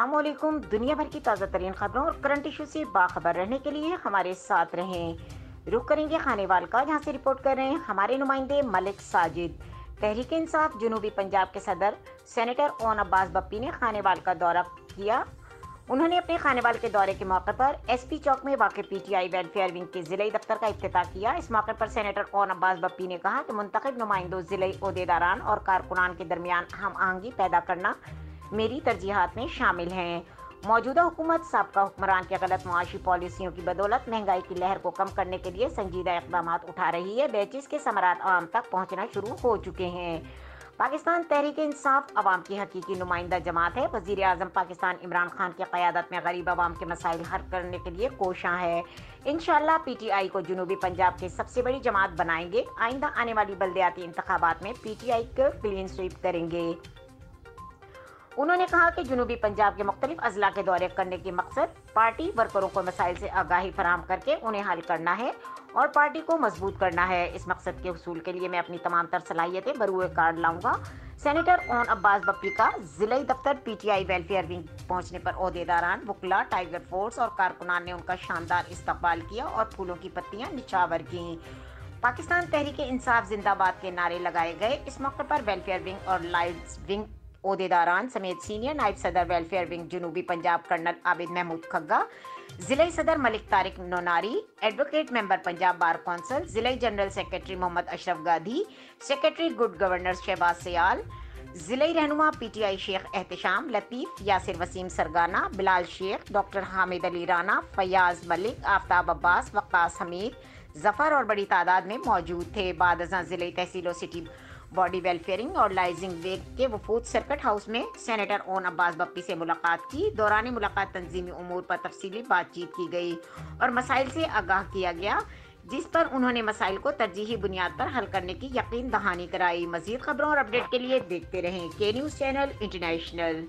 अस्सलाम वालेकुम। दुनिया भर की ताज़ा तरीन खबरों और करंट इशू से बाखबर रहने के लिए हमारे साथ रहें। रुक करेंगे खानेवाल का, जहां से रिपोर्ट कर रहे हैं हमारे नुमाइंदे मलिक साजिद। तहरीक इंसाफ जनूबी पंजाब के सदर सेनेटर ओन अब्बास बप्पी ने खानेवाल का दौरा किया। उन्होंने अपने खानेवाल के दौरे के मौके पर एसपी चौक में वाक़ पीटीआई वेलफेयर विंग के जिले दफ्तर का इफ्तिताह किया। इस मौके पर सेनेटर ओन अब्बास बप्पी ने कहा कि मुंतखब नुमाइंदों, जिले ओहदेदारान और कारकुनान के दरमियान हम आहंगी पैदा करना मेरी तरजीहात में शामिल हैं। मौजूदा हुकूमत साबका हुक्मरान की गलत मुआशी पॉलिसियों की बदौलत महंगाई की लहर को कम करने के लिए संजीदा इक़दाम उठा रही है, जिसके समरात आवाम तक पहुँचना शुरू हो चुके हैं। पाकिस्तान तहरीक इंसाफ अवाम की हकीकी नुमाइंदा जमात है। वज़ीर आज़म पाकिस्तान इमरान खान की क़यादत में गरीब अवाम के मसाइल हल करने के लिए कोशां है। इंशाअल्लाह पीटीआई को जनूबी पंजाब की सबसे बड़ी जमात बनाएंगे। आइंदा आने वाली बल्दियाती इंतखाबात में पीटीआई को क्लीन स्वीप करेंगे। उन्होंने कहा कि जनूबी पंजाब के मुख्तलिफ अजला के दौरे करने की मकसद पार्टी वर्करों को मसाइल से आगाही फराहम करके उन्हें हल करना है और पार्टी को मजबूत करना है। इस मकसद के हुसूल के लिए मैं अपनी तमाम तर सलाहियतें बरूए कार लाऊंगा। सेनेटर ओन अब्बास बप्पी का जिले दफ्तर पीटीआई वेलफेयर विंग पहुंचने पर ओहदेदारान, वकला, टाइगर फोर्स और कारकुनान ने उनका शानदार इस्तकबाल किया और फूलों की पत्तियां निछावर की। पाकिस्तान तहरीक इंसाफ जिंदाबाद के नारे लगाए गए। इस मौके पर वेलफेयर विंग और लाइड्स विंग ओहदेदारान समेत सीनियर नायब सदर वेलफेयर विंग जनूबी पंजाब कर्नल आबिद महमूद खग्गा, जिले सदर Malik Tariq Nonari, advocate member Punjab bar council, जिले general secretary Mohammad Ashraf Gadhi, secretary good governance Shahbaz Sial, जिले रहनुमा पीटीआई शेख एहतशाम लतीफ़, यासिर वसीम सरगाना, बिलाल शेख, डॉक्टर हामिद अली राना, फयाज मलिक, आफ्ताब अब्बास, वक्कास हमीद, जफर और बड़ी तादाद में मौजूद थे। बाद अज़ां जिले तहसील सिटी बॉडी वेलफेयरिंग और लाइजिंग वेग के वफूद सर्किट हाउस में सेनेटर ओन अब्बास बप्पी से मुलाकात की। दौरान मुलाकात तंजीमी उमूर पर तफसीली बातचीत की गई और मसाइल से आगाह किया गया, जिस पर उन्होंने मसाइल को तरजीही बुनियाद पर हल करने की यकीन दहानी कराई। मजीद खबरों और अपडेट के लिए देखते रहें के न्यूज़ चैनल इंटरनेशनल।